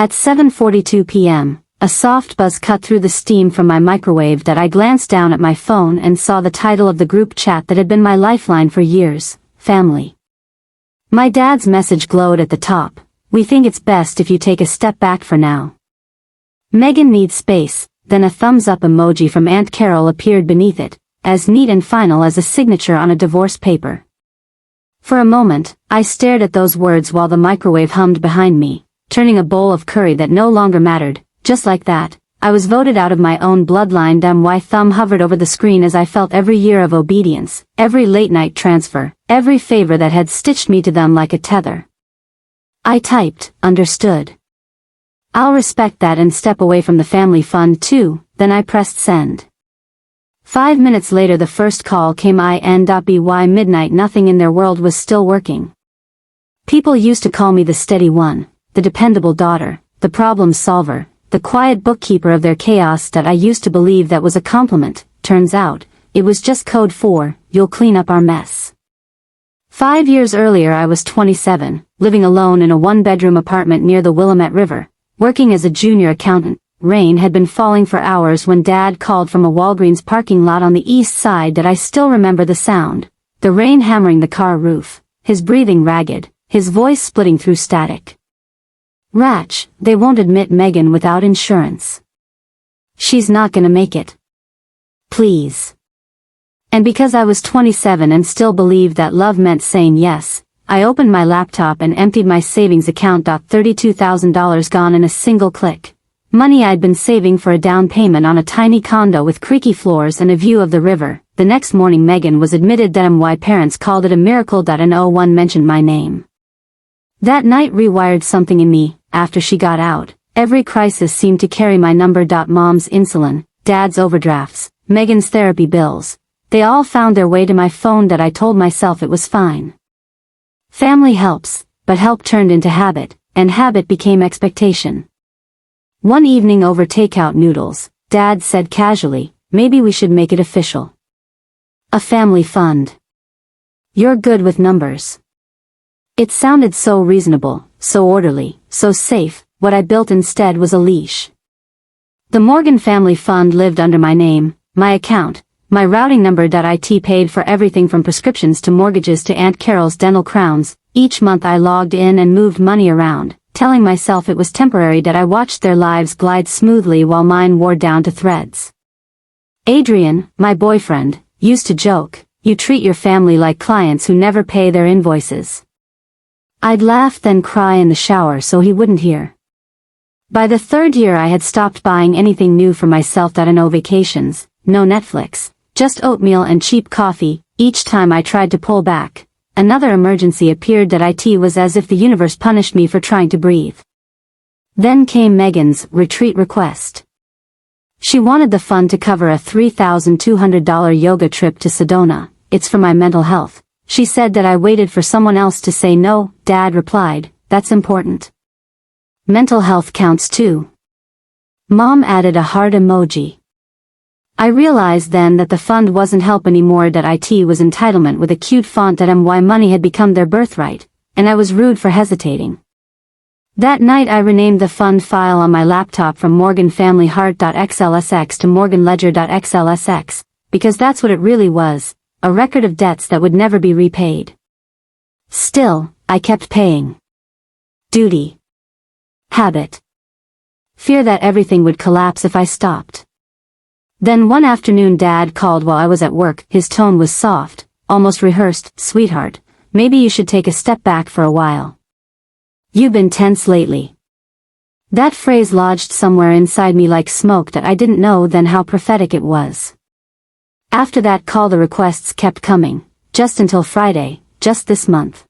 At 7:42 p.m., a soft buzz cut through the steam from my microwave that I glanced down at my phone and saw the title of the group chat that had been my lifeline for years, Family. My dad's message glowed at the top. We think it's best if you take a step back for now. Megan needs space, then a thumbs up emoji from Aunt Carol appeared beneath it, as neat and final as a signature on a divorce paper. For a moment, I stared at those words while the microwave hummed behind me, turning a bowl of curry that no longer mattered. Just like that, I was voted out of my own bloodline. My thumb hovered over the screen as I felt every year of obedience, every late-night transfer, every favor that had stitched me to them like a tether. I typed, understood. I'll respect that and step away from the family fund too. Then I pressed send. 5 minutes later the first call came. By midnight nothing in their world was still working. People used to call me the steady one, the dependable daughter, the problem solver, the quiet bookkeeper of their chaos. That I used to believe that was a compliment. Turns out, it was just code for, you'll clean up our mess. 5 years earlier I was 27, living alone in a one-bedroom apartment near the Willamette River, working as a junior accountant. Rain had been falling for hours when Dad called from a Walgreens parking lot on the east side. That I still remember the sound, the rain hammering the car roof, his breathing ragged, his voice splitting through static. Ratch, they won't admit Megan without insurance. She's not gonna make it. Please. And because I was 27 and still believed that love meant saying yes, I opened my laptop and emptied my savings account. $32,000 gone in a single click. Money I'd been saving for a down payment on a tiny condo with creaky floors and a view of the river. The next morning Megan was admitted that my parents called it a miracle. No one mentioned my name. That night rewired something in me. After she got out, every crisis seemed to carry my number. Mom's insulin, Dad's overdrafts, Megan's therapy bills. They all found their way to my phone. That I told myself it was fine. Family helps, but help turned into habit, and habit became expectation. One evening over takeout noodles, Dad said casually, maybe we should make it official. A family fund. You're good with numbers. It sounded so reasonable, so orderly, so safe. What I built instead was a leash. The Morgan Family Fund lived under my name, my account, my routing number. It paid for everything from prescriptions to mortgages to Aunt Carol's dental crowns. Each month I logged in and moved money around, telling myself it was temporary. I watched their lives glide smoothly while mine wore down to threads. Adrian, my boyfriend, used to joke, you treat your family like clients who never pay their invoices. I'd laugh then cry in the shower so he wouldn't hear. By the third year I had stopped buying anything new for myself. No vacations, no Netflix, just oatmeal and cheap coffee. Each time I tried to pull back, another emergency appeared. It was as if the universe punished me for trying to breathe. Then came Megan's retreat request. She wanted the fund to cover a $3,200 yoga trip to Sedona. It's for my mental health. She said. I waited for someone else to say no. Dad replied, that's important. Mental health counts too. Mom added a heart emoji. I realized then that the fund wasn't help anymore. It was entitlement with a cute font. My money had become their birthright, and I was rude for hesitating. That night I renamed the fund file on my laptop from Morgan Family Heart.xlsx to Morgan Ledger.xlsx, because that's what it really was, a record of debts that would never be repaid. Still, I kept paying. Duty. Habit. Fear that everything would collapse if I stopped. Then one afternoon Dad called while I was at work. His tone was soft, almost rehearsed. Sweetheart, maybe you should take a step back for a while. You've been tense lately. That phrase lodged somewhere inside me like smoke. I didn't know then how prophetic it was. After that call the requests kept coming, just until Friday, just this month.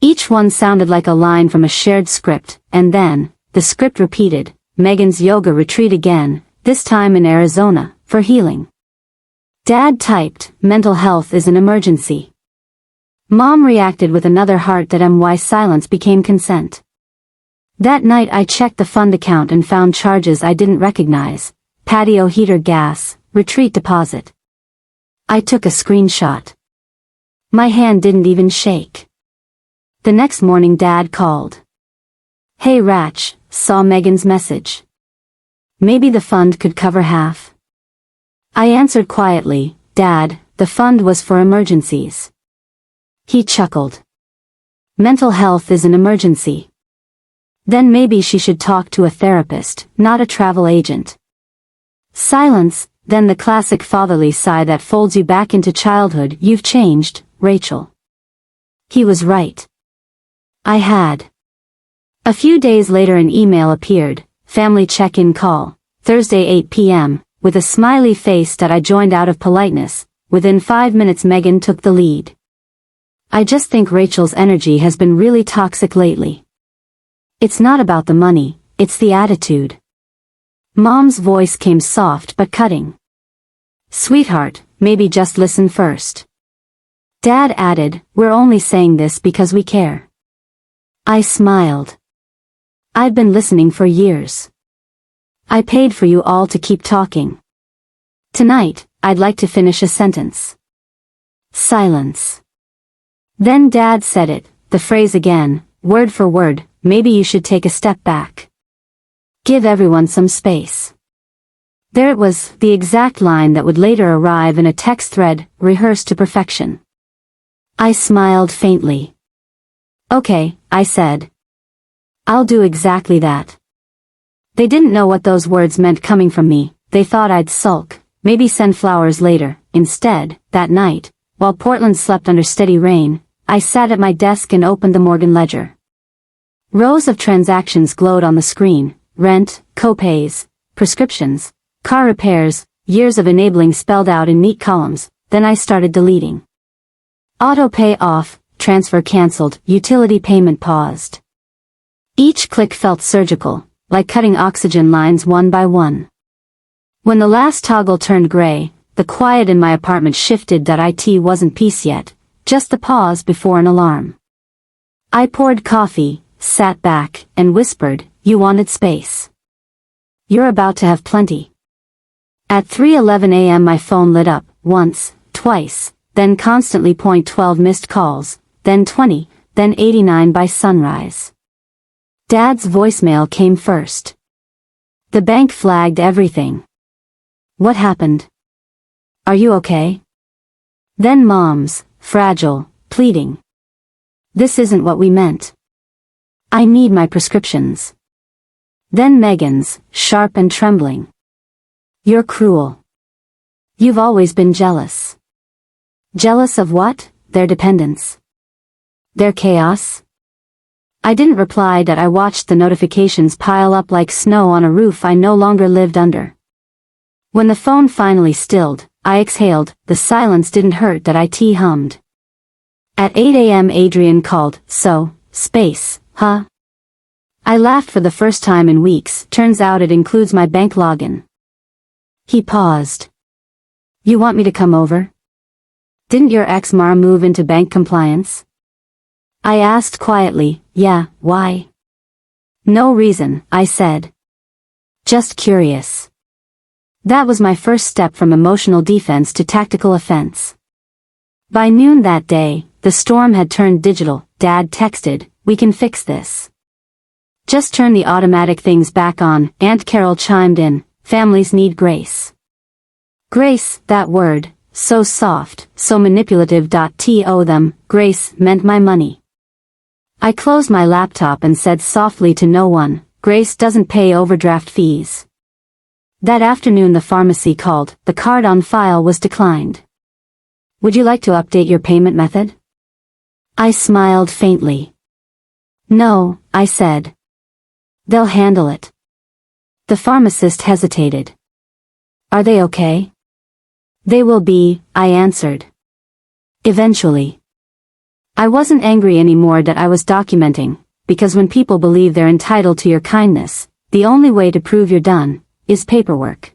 Each one sounded like a line from a shared script, and then, the script repeated, Megan's yoga retreat again, this time in Arizona, for healing. Dad typed, mental health is an emergency. Mom reacted with another heart. My silence became consent. That night I checked the fund account and found charges I didn't recognize, patio heater gas, retreat deposit. I took a screenshot. My hand didn't even shake. The next morning Dad called. Hey Ratch, saw Megan's message. Maybe the fund could cover half. I answered quietly, Dad, the fund was for emergencies. He chuckled. Mental health is an emergency. Then maybe she should talk to a therapist, not a travel agent. Silence, then the classic fatherly sigh that folds you back into childhood. You've changed, Rachel. He was right. I had. A few days later an email appeared, family check-in call, Thursday 8 p.m., with a smiley face that I joined out of politeness. Within 5 minutes Megan took the lead. I just think Rachel's energy has been really toxic lately. It's not about the money, it's the attitude. Mom's voice came soft but cutting. Sweetheart, maybe just listen first. Dad added, we're only saying this because we care. I smiled. I've been listening for years. I paid for you all to keep talking. Tonight, I'd like to finish a sentence. Silence. Then Dad said it, the phrase again, word for word, maybe you should take a step back. Give everyone some space. There it was, the exact line that would later arrive in a text thread, rehearsed to perfection. I smiled faintly. Okay, I said. I'll do exactly that. They didn't know what those words meant coming from me. They thought I'd sulk, maybe send flowers later. Instead, that night, while Portland slept under steady rain, I sat at my desk and opened the Morgan ledger. Rows of transactions glowed on the screen, rent, co-pays, prescriptions, car repairs, years of enabling spelled out in neat columns. Then I started deleting. Auto pay off, transfer cancelled, utility payment paused. Each click felt surgical, like cutting oxygen lines one by one. When the last toggle turned gray, the quiet in my apartment shifted. It wasn't peace yet, just the pause before an alarm. I poured coffee, sat back, and whispered, you wanted space. You're about to have plenty. At 3:11 a.m. my phone lit up, once, twice, then constantly. 12 missed calls, then 20, then 89 by sunrise. Dad's voicemail came first. The bank flagged everything. What happened? Are you okay? Then Mom's, fragile, pleading. This isn't what we meant. I need my prescriptions. Then Megan's, sharp and trembling. You're cruel. You've always been jealous. Jealous of what? Their dependence. Their chaos? I didn't reply. I watched the notifications pile up like snow on a roof I no longer lived under. When the phone finally stilled, I exhaled. The silence didn't hurt. It hummed. At 8 a.m. Adrian called, so, space, huh? I laughed for the first time in weeks. Turns out it includes my bank login. He paused. You want me to come over? Didn't your ex Mara move into bank compliance? I asked quietly, yeah, why? No reason, I said. Just curious. That was my first step from emotional defense to tactical offense. By noon that day, the storm had turned digital. Dad texted, we can fix this. Just turn the automatic things back on. Aunt Carol chimed in, families need grace. Grace, that word, so soft, so manipulative. To them, grace meant my money. I closed my laptop and said softly to no one, Grace doesn't pay overdraft fees. That afternoon the pharmacy called. The card on file was declined. Would you like to update your payment method? I smiled faintly. No, I said. They'll handle it. The pharmacist hesitated. Are they okay? They will be, I answered. Eventually. I wasn't angry anymore. I was documenting, because when people believe they're entitled to your kindness, the only way to prove you're done is paperwork.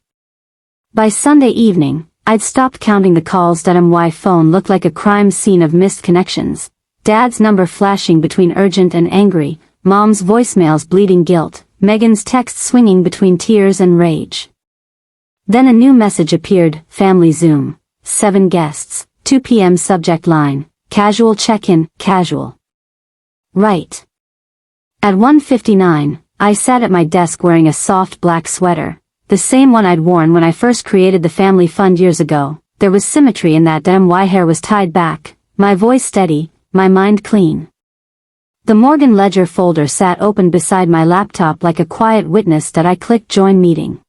By Sunday evening, I'd stopped counting the calls. My phone looked like a crime scene of missed connections. Dad's number flashing between urgent and angry, Mom's voicemails bleeding guilt, Megan's text swinging between tears and rage. Then a new message appeared, family Zoom, 7 guests, 2 p.m. subject line, casual check-in, casual. Right. At 1:59, I sat at my desk wearing a soft black sweater, the same one I'd worn when I first created the family fund years ago. There was symmetry in that my hair was tied back, my voice steady, my mind clean. The Morgan Ledger folder sat open beside my laptop like a quiet witness that I clicked join meeting.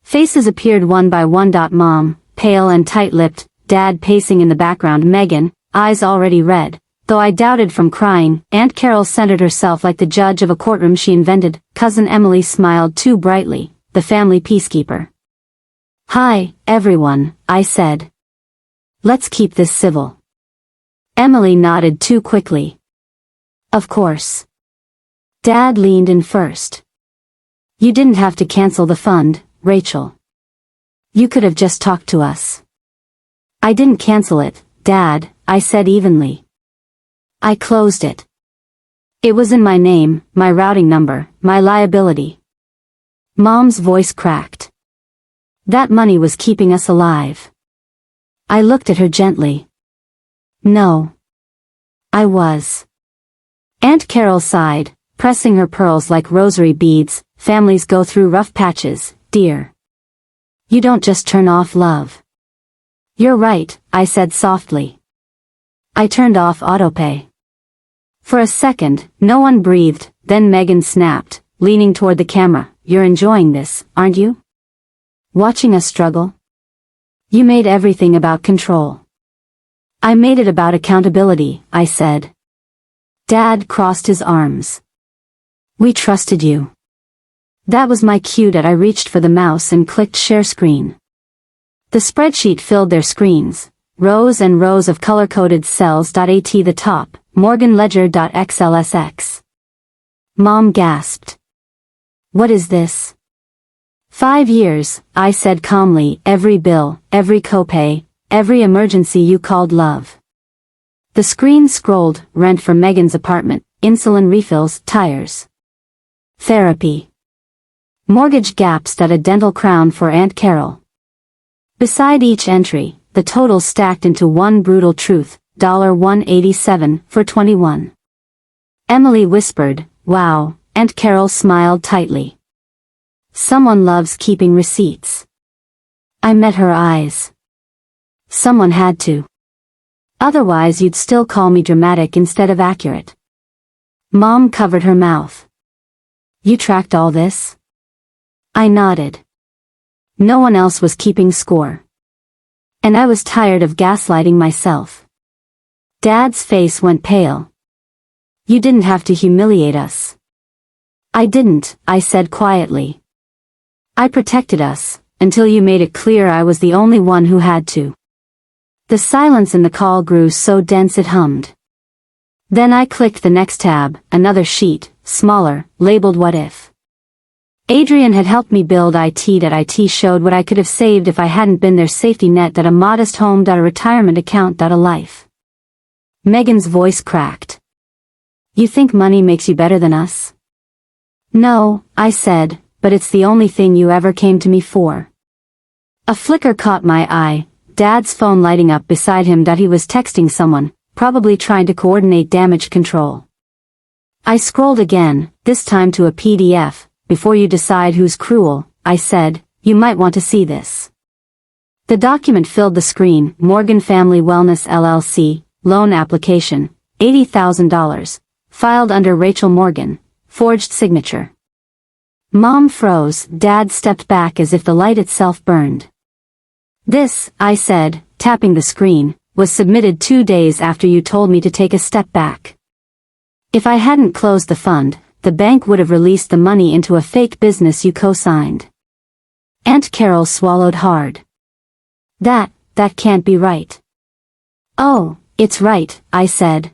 Faces appeared one by one. Mom, pale and tight-lipped, Dad pacing in the background, Megan, eyes already red, though I doubted from crying. Aunt Carol centered herself like the judge of a courtroom she invented. Cousin Emily smiled too brightly, the family peacekeeper. Hi, everyone, I said. Let's keep this civil. Emily nodded too quickly. Of course. Dad leaned in first. You didn't have to cancel the fund, Rachel. You could have just talked to us. I didn't cancel it, Dad, I said evenly. I closed it. It was in my name, my routing number, my liability. Mom's voice cracked. That money was keeping us alive. I looked at her gently. No. I was. Aunt Carol sighed, pressing her pearls like rosary beads. Families go through rough patches, dear. You don't just turn off love. You're right, I said softly. I turned off autopay. For a second, no one breathed, then Megan snapped, leaning toward the camera. You're enjoying this, aren't you? Watching us struggle? You made everything about control. I made it about accountability, I said. Dad crossed his arms. We trusted you. That was my cue that I reached for the mouse and clicked share screen. The spreadsheet filled their screens, rows and rows of color-coded cells. At the top, Morgan Ledger.xlsx. Mom gasped. What is this? 5 years, I said calmly, every bill, every copay, every emergency you called love. The screen scrolled, rent from Megan's apartment, insulin refills, tires. Therapy. Mortgage gaps. A dental crown for Aunt Carol. Beside each entry, the total stacked into one brutal truth, $187 for 21. Emily whispered, wow, Aunt Carol smiled tightly. Someone loves keeping receipts. I met her eyes. Someone had to. Otherwise you'd still call me dramatic instead of accurate. Mom covered her mouth. You tracked all this? I nodded. No one else was keeping score. And I was tired of gaslighting myself. Dad's face went pale. You didn't have to humiliate us. I didn't, I said quietly. I protected us, until you made it clear I was the only one who had to. The silence in the call grew so dense it hummed. Then I clicked the next tab, another sheet, smaller, labeled What If. Adrian had helped me build IT. IT showed what I could have saved if I hadn't been their safety net. A modest home. A retirement account. A life. Megan's voice cracked. You think money makes you better than us? No, I said, but it's the only thing you ever came to me for. A flicker caught my eye, Dad's phone lighting up beside him. He was texting someone, probably trying to coordinate damage control. I scrolled again, this time to a PDF. Before you decide who's cruel, I said, you might want to see this. The document filled the screen. Morgan Family Wellness LLC, loan application, $80,000, filed under Rachel Morgan, forged signature. Mom froze. Dad stepped back as if the light itself burned. This, I said, tapping the screen, was submitted 2 days after you told me to take a step back. If I hadn't closed the fund, the bank would have released the money into a fake business you co-signed. Aunt Carol swallowed hard. That can't be right. Oh, it's right, I said.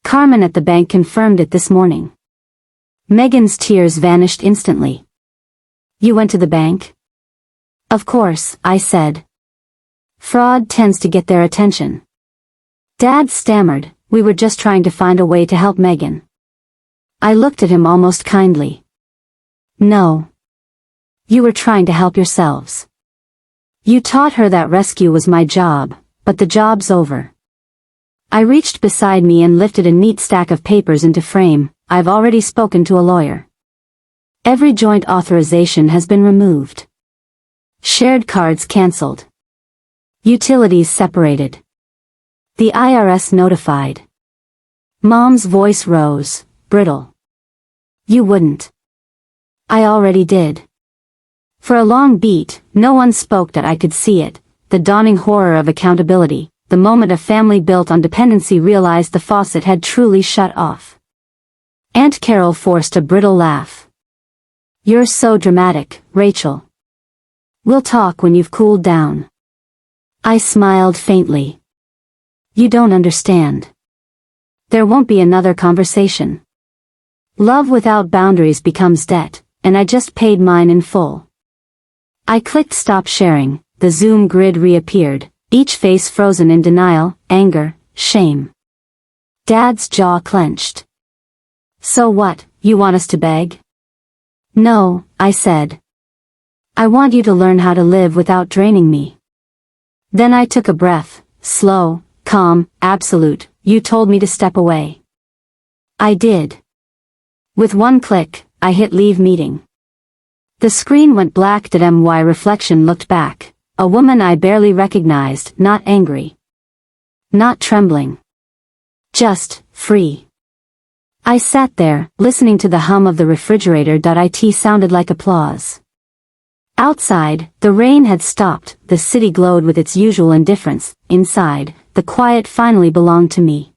Carmen at the bank confirmed it this morning. Megan's tears vanished instantly. You went to the bank? Of course, I said. Fraud tends to get their attention. Dad stammered, we were just trying to find a way to help Megan. I looked at him almost kindly. No. You were trying to help yourselves. You taught her that rescue was my job, but the job's over. I reached beside me and lifted a neat stack of papers into frame. I've already spoken to a lawyer. Every joint authorization has been removed. Shared cards cancelled. Utilities separated. The IRS notified. Mom's voice rose, brittle. You wouldn't. I already did. For a long beat, no one spoke that I could see it, the dawning horror of accountability, the moment a family built on dependency realized the faucet had truly shut off. Aunt Carol forced a brittle laugh. You're so dramatic, Rachel. We'll talk when you've cooled down. I smiled faintly. You don't understand. There won't be another conversation. Love without boundaries becomes debt, and I just paid mine in full. I clicked stop sharing, the Zoom grid reappeared, each face frozen in denial, anger, shame. Dad's jaw clenched. So what, you want us to beg? No, I said. I want you to learn how to live without draining me. Then I took a breath, slow, calm, absolute. You told me to step away. I did. With one click, I hit leave meeting. The screen went black. My reflection looked back, a woman I barely recognized, not angry. Not trembling. Just, free. I sat there, listening to the hum of the refrigerator. It sounded like applause. Outside, the rain had stopped, the city glowed with its usual indifference. Inside, the quiet finally belonged to me.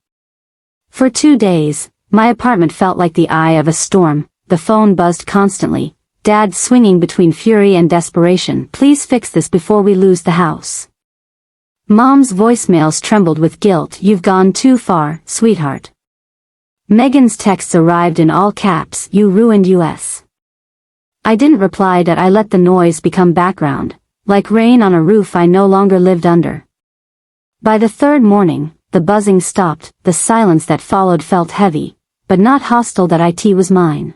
For 2 days, my apartment felt like the eye of a storm. The phone buzzed constantly, Dad swinging between fury and desperation. Please fix this before we lose the house. Mom's voicemails trembled with guilt. You've gone too far, sweetheart. Megan's texts arrived in all caps. You ruined us. I didn't reply. I let the noise become background, like rain on a roof I no longer lived under. By the third morning, the buzzing stopped. The silence that followed felt heavy, but not hostile. It was mine.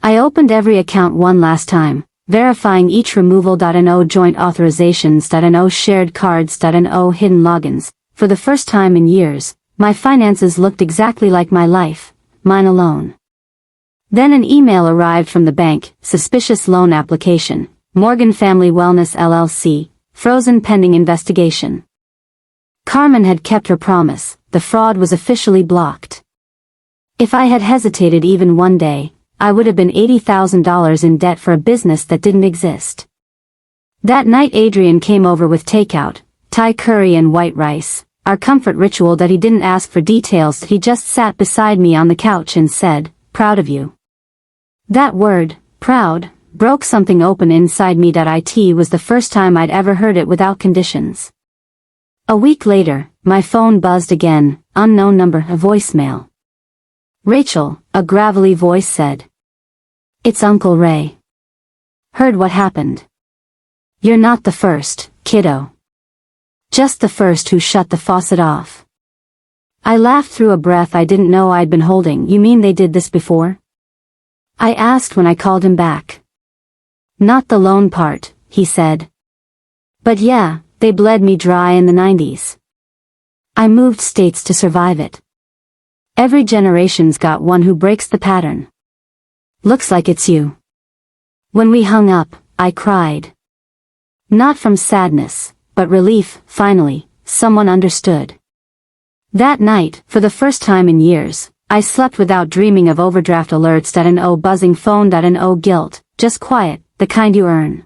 I opened every account one last time, verifying each removal.no, joint authorizations.no, shared cards.no, hidden logins. For the first time in years, my finances looked exactly like my life, mine alone. Then an email arrived from the bank, suspicious loan application, Morgan Family Wellness LLC, frozen pending investigation. Carmen had kept her promise, the fraud was officially blocked. If I had hesitated even one day, I would have been $80,000 in debt for a business that didn't exist. That night Adrian came over with takeout, Thai curry and white rice, our comfort ritual. He didn't ask for details. He just sat beside me on the couch and said, "Proud of you." That word, proud, broke something open inside me. It was the first time I'd ever heard it without conditions. A week later, my phone buzzed again, unknown number, a voicemail. Rachel, a gravelly voice said. It's Uncle Ray. Heard what happened. You're not the first, kiddo. Just the first who shut the faucet off. I laughed through a breath I didn't know I'd been holding. You mean they did this before? I asked when I called him back. Not the loan part, he said. But yeah, they bled me dry in the 90s. I moved states to survive it. Every generation's got one who breaks the pattern. Looks like it's you. When we hung up, I cried. Not from sadness, but relief. Finally, someone understood. That night, for the first time in years, I slept without dreaming of overdraft alerts.no, buzzing phone.no, guilt, just quiet, the kind you earn.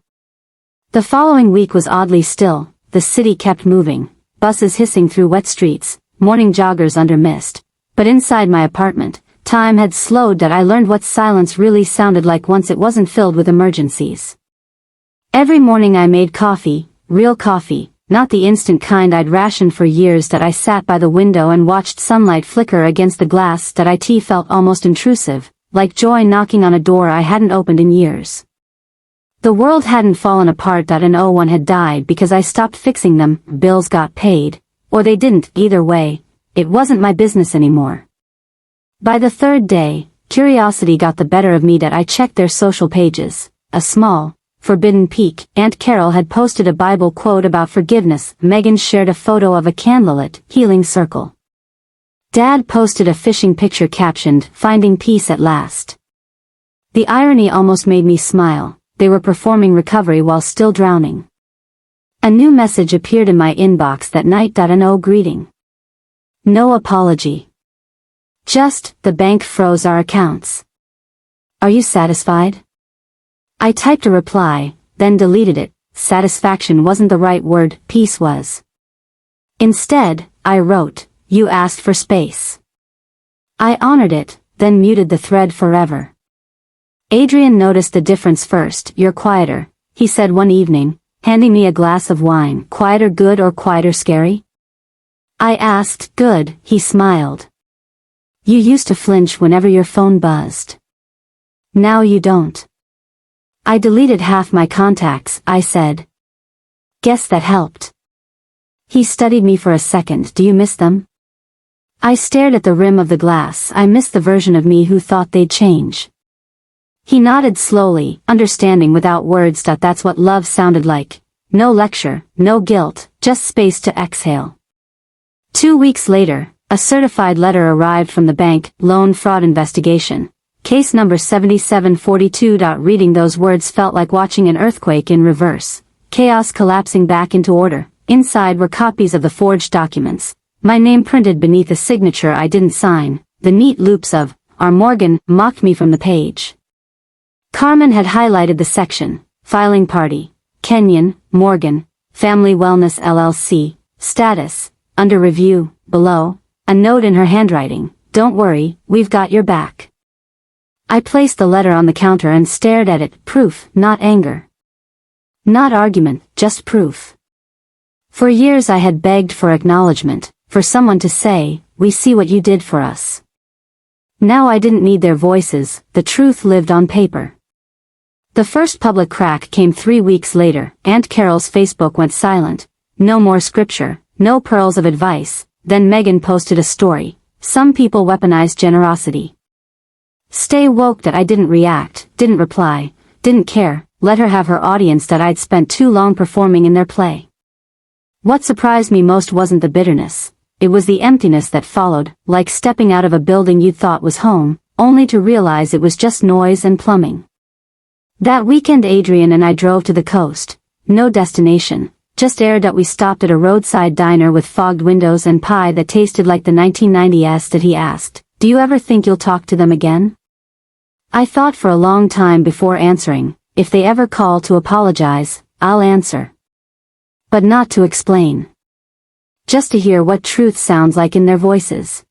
The following week was oddly still. The city kept moving, buses hissing through wet streets, morning joggers under mist. But inside my apartment, time had slowed. I learned what silence really sounded like once it wasn't filled with emergencies. Every morning I made coffee, real coffee, not the instant kind I'd rationed for years. I sat by the window and watched sunlight flicker against the glass. It felt almost intrusive, like joy knocking on a door I hadn't opened in years. The world hadn't fallen apart. No one had died because I stopped fixing them. Bills got paid, or they didn't. Either way, it wasn't my business anymore. By the third day, curiosity got the better of me. I checked their social pages. A small, forbidden peek. Aunt Carol had posted a Bible quote about forgiveness. Megan shared a photo of a candlelit, healing circle. Dad posted a fishing picture captioned, "Finding peace at last." The irony almost made me smile. They were performing recovery while still drowning. A new message appeared in my inbox that night. No greeting. No apology. Just, the bank froze our accounts. Are you satisfied? I typed a reply, then deleted it. Satisfaction wasn't the right word, peace was. Instead, I wrote, you asked for space. I honored it, then muted the thread forever. Adrian noticed the difference first. You're quieter, he said one evening, handing me a glass of wine. Quieter good or quieter scary? I asked. Good, he smiled. You used to flinch whenever your phone buzzed. Now you don't. I deleted half my contacts, I said. Guess that helped. He studied me for a second. Do you miss them? I stared at the rim of the glass. I missed the version of me who thought they'd change. He nodded slowly, understanding without words. That's what love sounded like. No lecture, no guilt, just space to exhale. 2 weeks later, a certified letter arrived from the bank. Loan fraud investigation. Case number 7742. Reading those words felt like watching an earthquake in reverse. Chaos collapsing back into order. Inside were copies of the forged documents. My name printed beneath a signature I didn't sign. The neat loops of R. Morgan mocked me from the page. Carmen had highlighted the section. Filing party. Kenyon, Morgan, Family Wellness LLC, status, under review. Below, a note in her handwriting. Don't worry, we've got your back. I placed the letter on the counter and stared at it. Proof, not anger. Not argument, just proof. For years I had begged for acknowledgement, for someone to say, we see what you did for us. Now I didn't need their voices, the truth lived on paper. The first public crack came 3 weeks later. Aunt Carol's Facebook went silent. No more scripture, no pearls of advice. Then Megan posted a story. Some people weaponized generosity. Stay woke. I didn't react, didn't reply, didn't care, let her have her audience. I'd spent too long performing in their play. What surprised me most wasn't the bitterness. It was the emptiness that followed, like stepping out of a building you'd thought was home, only to realize it was just noise and plumbing. That weekend Adrian and I drove to the coast. No destination, just air. We stopped at a roadside diner with fogged windows and pie that tasted like the 1990s. That he asked, do you ever think you'll talk to them again? I thought for a long time before answering. If they ever call to apologize, I'll answer. But not to explain. Just to hear what truth sounds like in their voices.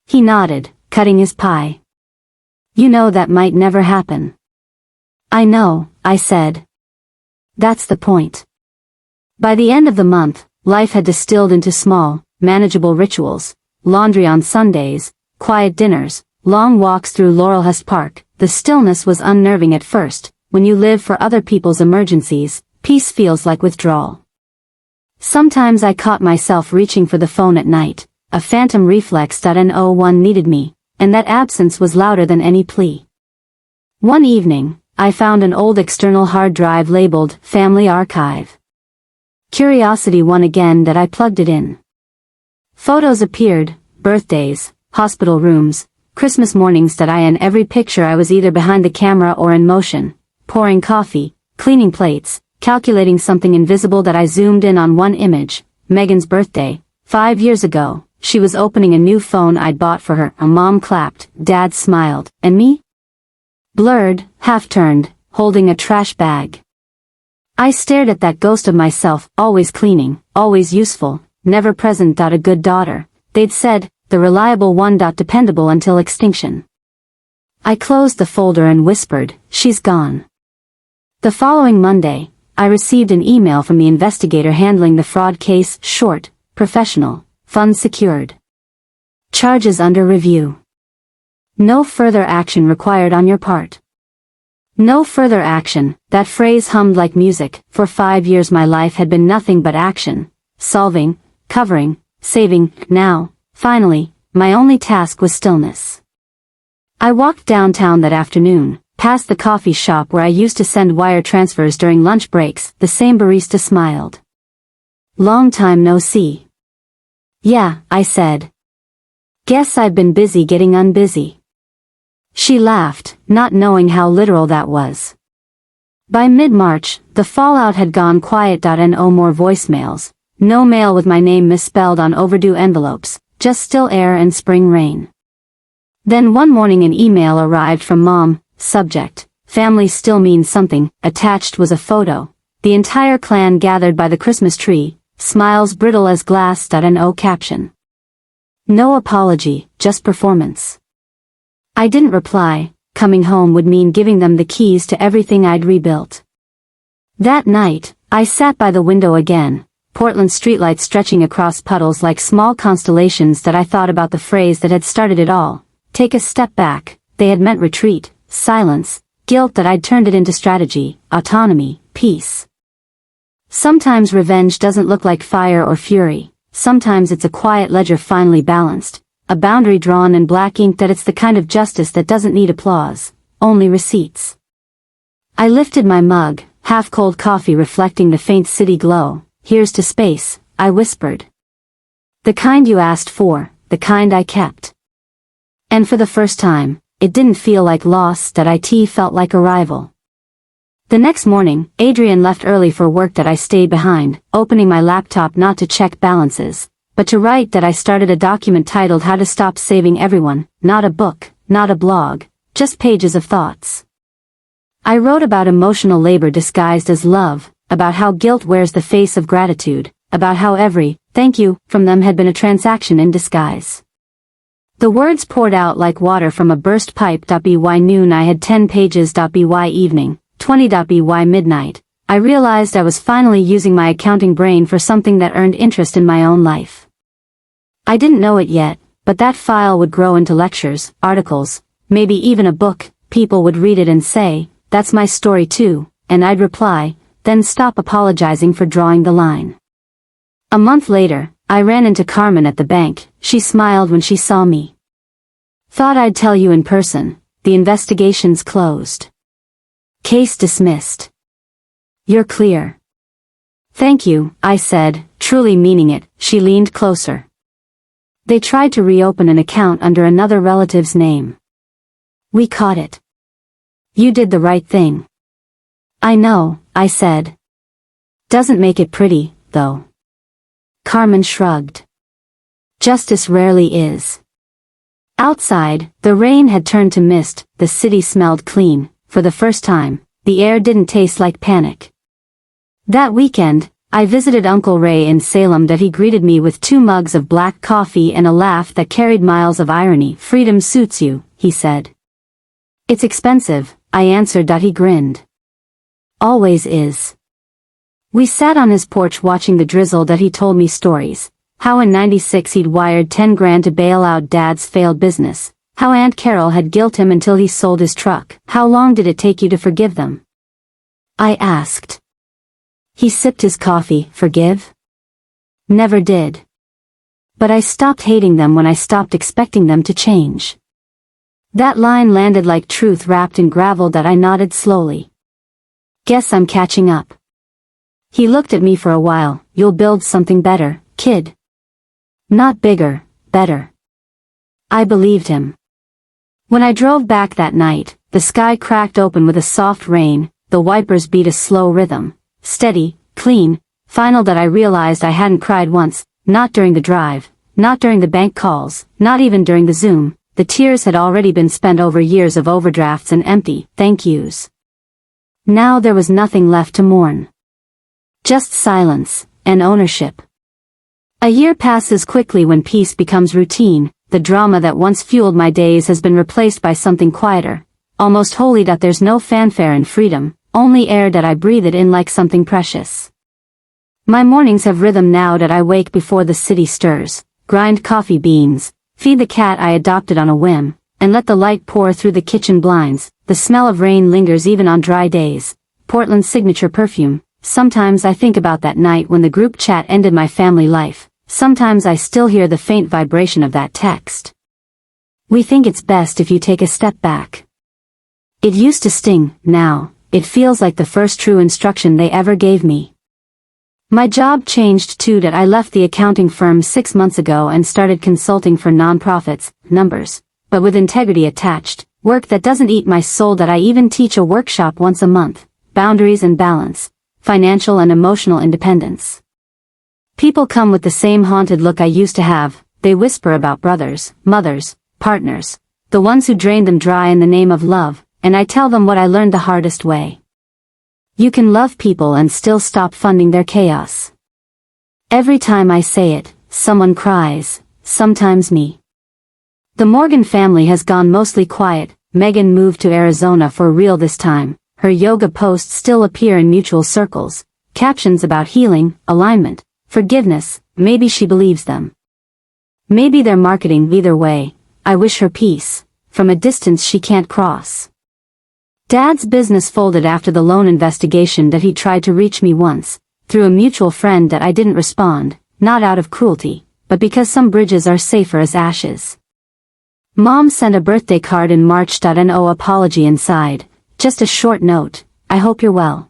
He nodded, cutting his pie. You know that might never happen. I know, I said. That's the point. By the end of the month, life had distilled into small, manageable rituals. Laundry on Sundays, quiet dinners, long walks through Laurelhurst Park. The stillness was unnerving at first. When you live for other people's emergencies, peace feels like withdrawal. Sometimes I caught myself reaching for the phone at night, a phantom reflex. No one needed me, and that absence was louder than any plea. One evening, I found an old external hard drive labeled Family Archive. Curiosity won again. I plugged it in. Photos appeared, birthdays, hospital rooms, Christmas mornings. In every picture I was either behind the camera or in motion, pouring coffee, cleaning plates, calculating something invisible. I zoomed in on one image, Megan's birthday, 5 years ago. She was opening a new phone I'd bought for her. Mom clapped, Dad smiled, and me? Blurred, half-turned, holding a trash bag. I stared at that ghost of myself, always cleaning, always useful, never present. A good daughter, they'd said, the reliable one. Dependable until extinction. I closed the folder and whispered, she's gone. The following Monday, I received an email from the investigator handling the fraud case. Short, professional, funds secured. Charges under review. No further action required on your part. No further action. That phrase hummed like music. For 5 years my life had been nothing but action. Solving, covering, saving. Now, finally, my only task was stillness. I walked downtown that afternoon, past the coffee shop where I used to send wire transfers during lunch breaks. The same barista smiled. Long time no see. Yeah, I said. Guess I've been busy getting unbusy. She laughed, not knowing how literal that was. By mid-March, the fallout had gone quiet. No more voicemails, no mail with my name misspelled on overdue envelopes, just still air and spring rain. Then one morning an email arrived from Mom, subject, family still means something, attached was a photo, the entire clan gathered by the Christmas tree, smiles brittle as glass. No caption. No apology, just performance. I didn't reply. Coming home would mean giving them the keys to everything I'd rebuilt. That night, I sat by the window again, Portland streetlights stretching across puddles like small constellations. I thought about the phrase that had started it all. Take a step back. They had meant retreat, silence, guilt. That I'd turned it into strategy, autonomy, peace. Sometimes revenge doesn't look like fire or fury. Sometimes it's a quiet ledger finely balanced. A boundary drawn in black ink. That it's the kind of justice that doesn't need applause, only receipts. I lifted my mug, half-cold coffee reflecting the faint city glow. Here's to space, I whispered. The kind you asked for, the kind I kept. And for the first time, it didn't feel like loss. It felt like arrival. The next morning, Adrian left early for work. That I stayed behind, opening my laptop not to check balances, but to write. That I started a document titled How to Stop Saving Everyone, not a book, not a blog, just pages of thoughts. I wrote about emotional labor disguised as love, about how guilt wears the face of gratitude, about how every thank you from them had been a transaction in disguise. The words poured out like water from a burst pipe. By noon I had 10 pages. By evening, 20. By midnight, I realized I was finally using my accounting brain for something that earned interest in my own life. I didn't know it yet, but that file would grow into lectures, articles, maybe even a book. People would read it and say, that's my story too, and I'd reply, then stop apologizing for drawing the line. A month later, I ran into Carmen at the bank. She smiled when she saw me. Thought I'd tell you in person, the investigation's closed. Case dismissed. You're clear. Thank you, I said, truly meaning it. She leaned closer. They tried to reopen an account under another relative's name. We caught it. You did the right thing. I know, I said. Doesn't make it pretty, though. Carmen shrugged. Justice rarely is. Outside, the rain had turned to mist. The city smelled clean. For the first time, the air didn't taste like panic. That weekend, I visited Uncle Ray in Salem. He greeted me with 2 mugs of black coffee and a laugh that carried miles of irony. Freedom suits you, he said. It's expensive, I answered. He grinned. Always is. We sat on his porch watching the drizzle. He told me stories. How in '96 he'd wired 10 grand to bail out Dad's failed business. How Aunt Carol had guilt him until he sold his truck. How long did it take you to forgive them? I asked. He sipped his coffee. Forgive? Never did. But I stopped hating them when I stopped expecting them to change. That line landed like truth wrapped in gravel. I nodded slowly. Guess I'm catching up. He looked at me for a while. You'll build something better, kid. Not bigger, better. I believed him. When I drove back that night, the sky cracked open with a soft rain. The wipers beat a slow rhythm. Steady, clean, final. I realized I hadn't cried once, not during the drive, not during the bank calls, not even during the Zoom. The tears had already been spent over years of overdrafts and empty thank yous. Now there was nothing left to mourn. Just silence, and ownership. A year passes quickly when peace becomes routine. The drama that once fueled my days has been replaced by something quieter, almost holy. There's no fanfare in freedom, only air. I breathe it in like something precious. My mornings have rhythm now. I wake before the city stirs, grind coffee beans, feed the cat I adopted on a whim, and let the light pour through the kitchen blinds. The smell of rain lingers even on dry days. Portland's signature perfume. Sometimes I think about that night when the group chat ended my family life. Sometimes I still hear the faint vibration of that text. We think it's best if you take a step back. It used to sting. Now, it feels like the first true instruction they ever gave me. My job changed too. I left the accounting firm 6 months ago and started consulting for nonprofits, numbers, but with integrity attached. Work that doesn't eat my soul, that I even teach a workshop once a month. Boundaries and balance. Financial and emotional independence. People come with the same haunted look I used to have. They whisper about brothers, mothers, partners, the ones who drained them dry in the name of love, and I tell them what I learned the hardest way. You can love people and still stop funding their chaos. Every time I say it, someone cries, sometimes me. The Morgan family has gone mostly quiet. Megan moved to Arizona for real this time. Her yoga posts still appear in mutual circles. Captions about healing, alignment, forgiveness. Maybe she believes them. Maybe they're marketing. Either way, I wish her peace. From a distance she can't cross. Dad's business folded after the loan investigation that he tried to reach me once, through a mutual friend that I didn't respond, not out of cruelty, but because some bridges are safer as ashes. Mom sent a birthday card in March. No apology inside, just a short note, I hope you're well.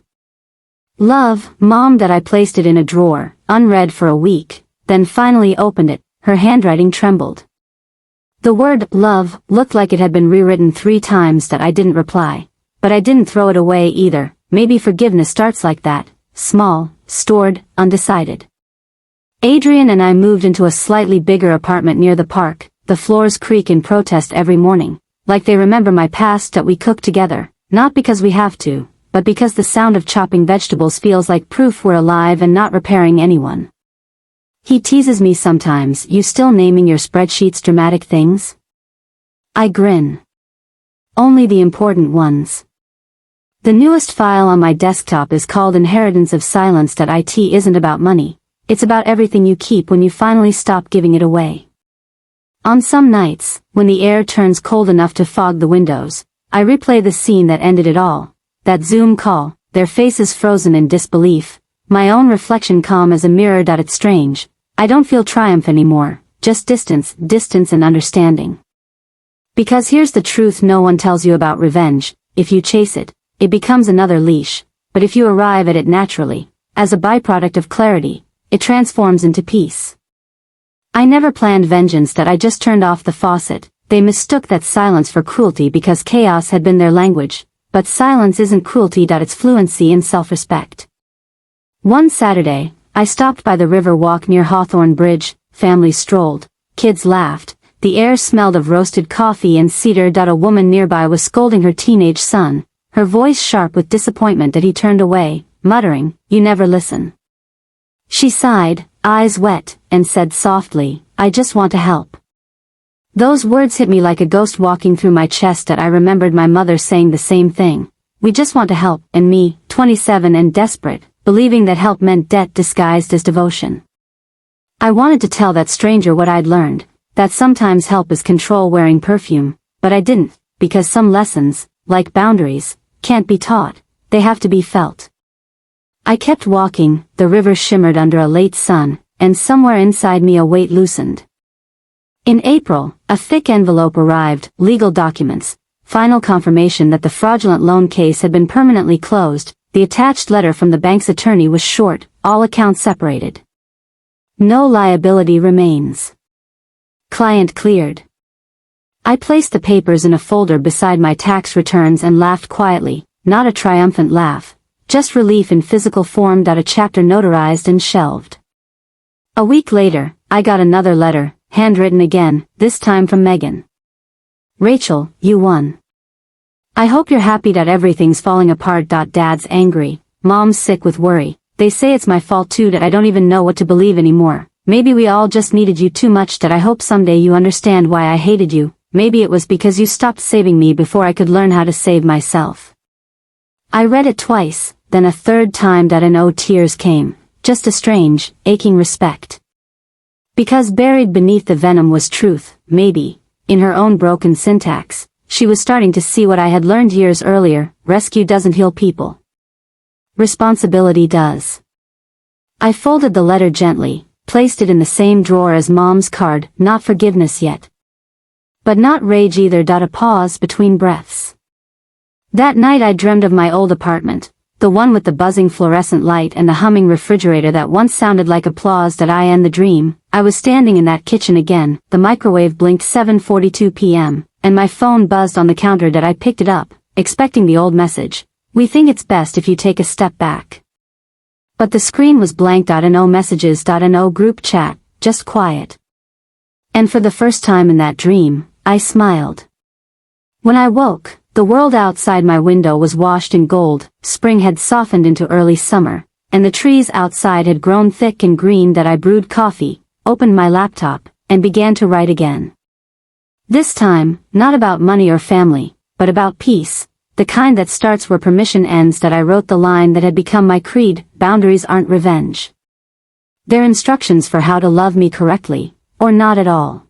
Love, Mom. That I placed it in a drawer, unread for a week, then finally opened it. Her handwriting trembled. The word, love, looked like it had been rewritten 3 times. That I didn't reply. But I didn't throw it away either. Maybe forgiveness starts like that, small, stored, undecided. Adrian and I moved into a slightly bigger apartment near the park. The floors creak in protest every morning, like they remember my past. That we cook together, not because we have to, but because the sound of chopping vegetables feels like proof we're alive and not repairing anyone. He teases me sometimes. You still naming your spreadsheets dramatic things? I grin. Only the important ones. The newest file on my desktop is called Inheritance of Silence. It isn't about money, it's about everything you keep when you finally stop giving it away. On some nights, when the air turns cold enough to fog the windows, I replay the scene that ended it all. That Zoom call, their faces frozen in disbelief, my own reflection calm as a mirror. It's strange. I don't feel triumph anymore, just distance and understanding. Because here's the truth no one tells you about revenge: if you chase it, it becomes another leash, but if you arrive at it naturally, as a byproduct of clarity, it transforms into peace. I never planned vengeance. That I just turned off the faucet. They mistook that silence for cruelty because chaos had been their language, but silence isn't cruelty. It's fluency and self-respect. One Saturday, I stopped by the river walk near Hawthorne Bridge. Families strolled, kids laughed, the air smelled of roasted coffee and cedar. A woman nearby was scolding her teenage son, her voice sharp with disappointment. That he turned away, muttering, "You never listen." She sighed, eyes wet, and said softly, "I just want to help." Those words hit me like a ghost walking through my chest. That I remembered my mother saying the same thing. We just want to help, and me, 27 and desperate, believing that help meant debt disguised as devotion. I wanted to tell that stranger what I'd learned, that sometimes help is control wearing perfume, but I didn't, because some lessons, like boundaries, can't be taught, they have to be felt. I kept walking. The river shimmered under a late sun, and somewhere inside me a weight loosened. In April, a thick envelope arrived, legal documents, final confirmation that the fraudulent loan case had been permanently closed. The attached letter from the bank's attorney was short, all accounts separated. No liability remains. Client cleared. I placed the papers in a folder beside my tax returns and laughed quietly, not a triumphant laugh, just relief in physical form. A chapter notarized and shelved. A week later, I got another letter, handwritten again, this time from Megan. "Rachel, you won. I hope you're happy. Everything's falling apart. Dad's angry, Mom's sick with worry. They say it's my fault too. I don't even know what to believe anymore. Maybe we all just needed you too much. I hope someday you understand why I hated you. Maybe it was because you stopped saving me before I could learn how to save myself." I read it twice, then a third time. No tears came, just a strange, aching respect. Because buried beneath the venom was truth. Maybe, in her own broken syntax, she was starting to see what I had learned years earlier: rescue doesn't heal people. Responsibility does. I folded the letter gently, placed it in the same drawer as Mom's card. Not forgiveness yet. But not rage either. A pause between breaths. That night I dreamed of my old apartment, the one with the buzzing fluorescent light and the humming refrigerator that once sounded like applause. I end the dream. I was standing in that kitchen again. The microwave blinked. 7:42 p.m., and my phone buzzed on the counter that I picked it up, expecting the old message. We think it's best if you take a step back. But the screen was blank. No messages. No group chat, just quiet. And for the first time in that dream, I smiled. When I woke, the world outside my window was washed in gold, spring had softened into early summer, and the trees outside had grown thick and green. I brewed coffee, opened my laptop, and began to write again. This time, not about money or family, but about peace, the kind that starts where permission ends. I wrote the line that had become my creed: boundaries aren't revenge. They're instructions for how to love me correctly, or not at all.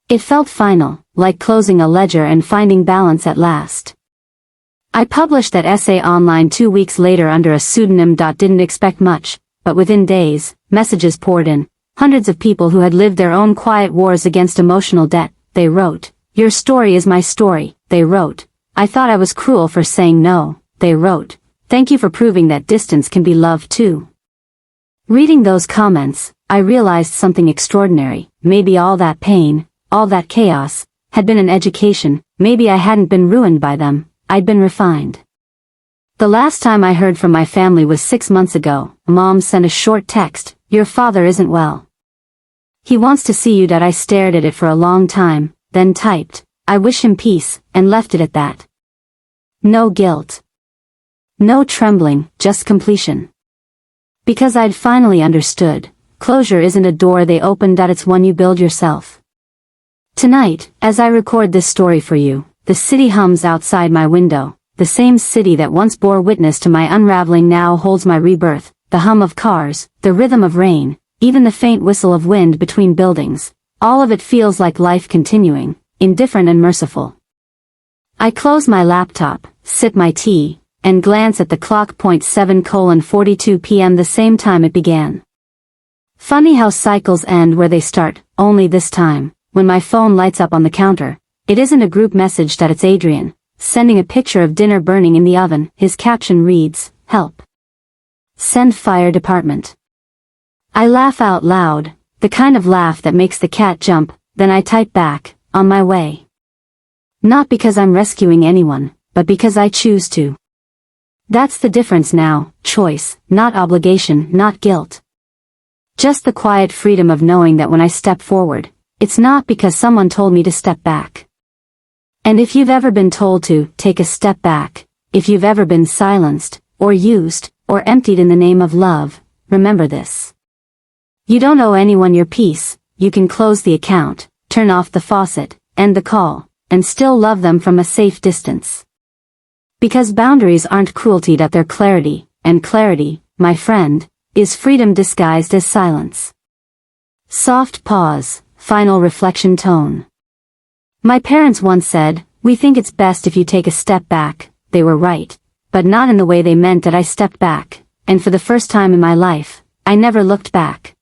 It felt final, like closing a ledger and finding balance at last. I published that essay online 2 weeks later under a pseudonym. Didn't expect much, but within days, messages poured in, hundreds of people who had lived their own quiet wars against emotional debt. They wrote, "Your story is my story." They wrote, "I thought I was cruel for saying no." They wrote, "Thank you for proving that distance can be love too." Reading those comments, I realized something extraordinary. Maybe all that pain, all that chaos, had been an education. Maybe I hadn't been ruined by them, I'd been refined. The last time I heard from my family was 6 months ago. Mom sent a short text, "Your father isn't well. He wants to see you." I stared at it for a long time, then typed, "I wish him peace," and left it at that. No guilt. No trembling, just completion. Because I'd finally understood, closure isn't a door they open. It's one you build yourself. Tonight, as I record this story for you, the city hums outside my window. The same city that once bore witness to my unraveling now holds my rebirth. The hum of cars, the rhythm of rain, even the faint whistle of wind between buildings. All of it feels like life continuing, indifferent and merciful. I close my laptop, sip my tea, and glance at the clock. 7:42 p.m. the same time it began. Funny how cycles end where they start, only this time, when my phone lights up on the counter, it isn't a group message. It's Adrian, sending a picture of dinner burning in the oven. His caption reads, "Help. Send fire department." I laugh out loud, the kind of laugh that makes the cat jump, then I type back, "On my way." Not because I'm rescuing anyone, but because I choose to. That's the difference now, choice, not obligation, not guilt. Just the quiet freedom of knowing that when I step forward, it's not because someone told me to step back. And if you've ever been told to take a step back, if you've ever been silenced, or used, or emptied in the name of love, remember this. You don't owe anyone your peace. You can close the account, turn off the faucet, end the call, and still love them from a safe distance. Because boundaries aren't cruelty. They're clarity, and clarity, my friend, is freedom disguised as silence. Soft pause, final reflection tone. My parents once said, "We think it's best if you take a step back." They were right, but not in the way they meant. I stepped back, and for the first time in my life, I never looked back.